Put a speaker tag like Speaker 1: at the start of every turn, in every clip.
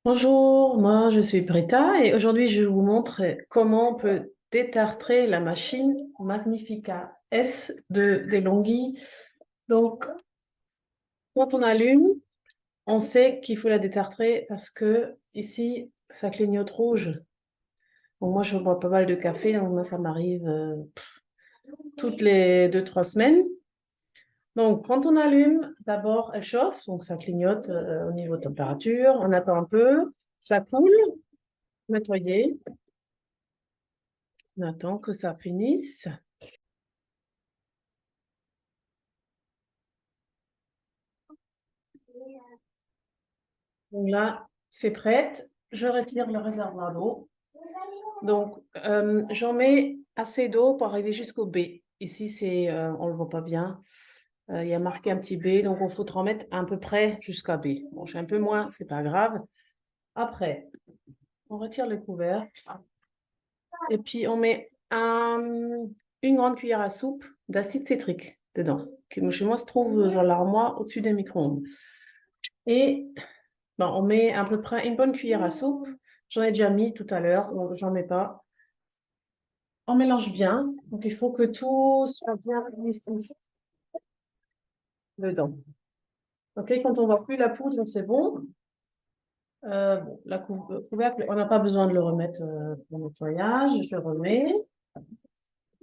Speaker 1: Bonjour, moi je suis Britta et aujourd'hui je vous montre comment on peut détartrer la machine Magnifica S de DeLonghi. Donc quand on allume, on sait qu'il faut la détartrer parce que ici ça clignote rouge. Bon, moi je bois pas mal de café, donc moi ça m'arrive toutes les 2, 3 semaines. Donc quand on allume, d'abord elle chauffe, donc ça clignote au niveau de température, on attend un peu, ça coule, nettoyer. On attend que ça finisse. Donc là, c'est prête. Je retire le réservoir d'eau. Donc, j'en mets assez d'eau pour arriver jusqu'au B. Ici, on ne le voit pas bien. Il y a marqué un petit B, donc il faut en mettre à peu près jusqu'à B. Bon, j'ai un peu moins, c'est pas grave. Après, on retire le couvercle et puis on met une grande cuillère à soupe d'acide citrique dedans, qui chez moi se trouve dans l'armoire au-dessus des micro-ondes. Et bon, on met à peu près une bonne cuillère à soupe. J'en ai déjà mis tout à l'heure, donc j'en mets pas. On mélange bien. Donc il faut que tout soit bien distribué dedans. Ok, quand on voit plus la poudre, c'est bon. Bon, couvercle, on n'a pas besoin de le remettre pour le nettoyage. Je le remets.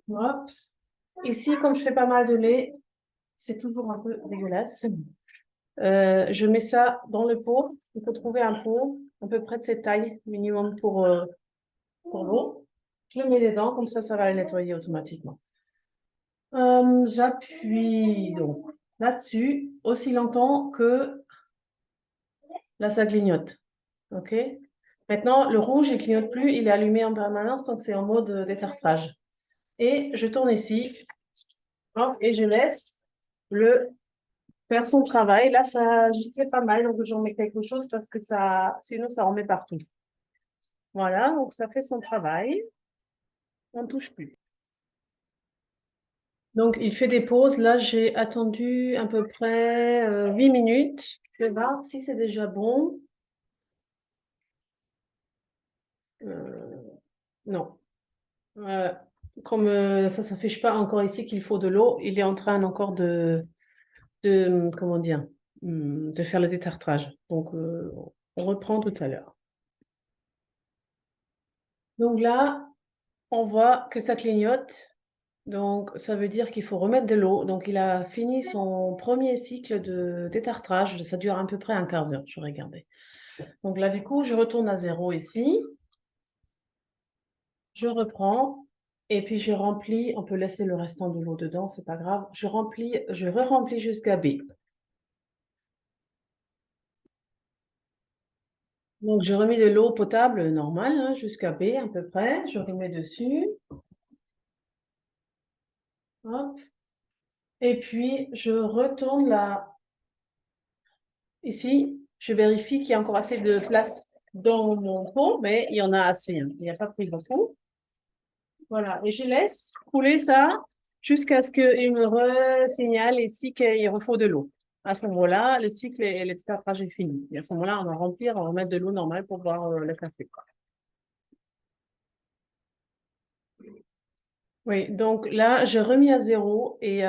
Speaker 1: Hop. Ici, comme je fais pas mal de lait, c'est toujours un peu dégueulasse. Je mets ça dans le pot. Il faut trouver un pot à peu près de cette taille minimum pour l'eau. Je le mets dedans, comme ça va le nettoyer automatiquement. J'appuie donc là-dessus aussi longtemps que là ça clignote. OK? Maintenant, le rouge, il clignote plus, il est allumé en permanence, donc c'est en mode détartrage. Et je tourne ici, hop, et je laisse le faire son travail. Là, ça agitait pas mal, donc j'en mets quelque chose parce que sinon ça en met partout. Voilà, donc ça fait son travail. On ne touche plus. Donc, il fait des pauses. Là, j'ai attendu à peu près 8 minutes. Je vais voir si c'est déjà bon. Euh, non. Euh, comme ça ne s'affiche pas encore ici qu'il faut de l'eau, il est en train encore comment dire, de faire le détartrage. Donc, on reprend tout à l'heure. Donc là, on voit que ça clignote. Donc, ça veut dire qu'il faut remettre de l'eau. Donc, il a fini son premier cycle de détartrage. Ça dure à peu près un quart d'heure, je regardais. Donc là, du coup, je retourne à zéro ici. Je reprends. Et puis, je remplis. On peut laisser le restant de l'eau dedans, c'est pas grave. Je re-remplis jusqu'à B. Donc, j'ai remis de l'eau potable normale hein, jusqu'à B à peu près. Je remets dessus. Hop. Et puis, je retourne là. Ici, je vérifie qu'il y a encore assez de place dans mon pot, mais il y en a assez. Hein. Il n'y a pas pris beaucoup. Voilà. Et je laisse couler ça jusqu'à ce qu'il me re-signale ici qu'il refaut de l'eau. À ce moment-là, le cycle et le détartrage est fini. Et à ce moment-là, on va remplir, on va mettre de l'eau normale pour boire le café. Quoi. Oui, donc là, j'ai remis à zéro et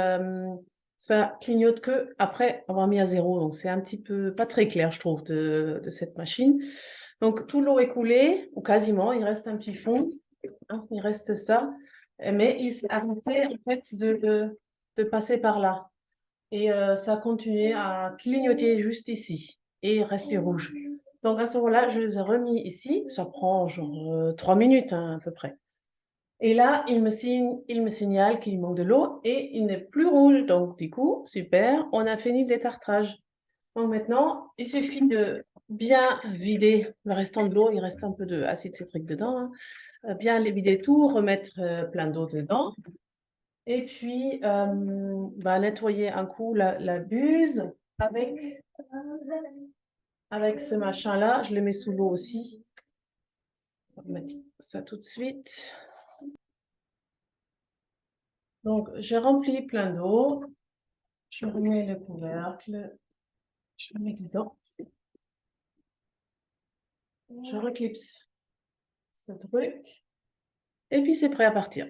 Speaker 1: ça clignote que après avoir mis à zéro. Donc, c'est un petit peu pas très clair, je trouve, de cette machine. Donc, tout l'eau est coulée, ou quasiment, il reste un petit fond, hein, il reste ça. Mais il s'est arrêté, en fait, de passer par là. Et ça a continué à clignoter juste ici et rester rouge. Donc, à ce moment-là, je les ai remis ici. Ça prend genre 3 minutes, hein, à peu près. Et là, il me signale qu'il manque de l'eau et il n'est plus rouge. Donc, du coup, super, on a fini le détartrage. Donc maintenant, il suffit de bien vider le restant de l'eau. Il reste un peu d'acide citrique dedans. Hein. Bien les vider tout, remettre plein d'eau dedans. Et puis, bah, nettoyer un coup la buse avec ce machin-là. Je le mets sous l'eau aussi. On va mettre ça tout de suite. Donc, j'ai rempli plein d'eau. Je remets le couvercle. Je le mets dedans. Je reclipse ce truc. Et puis c'est prêt à partir.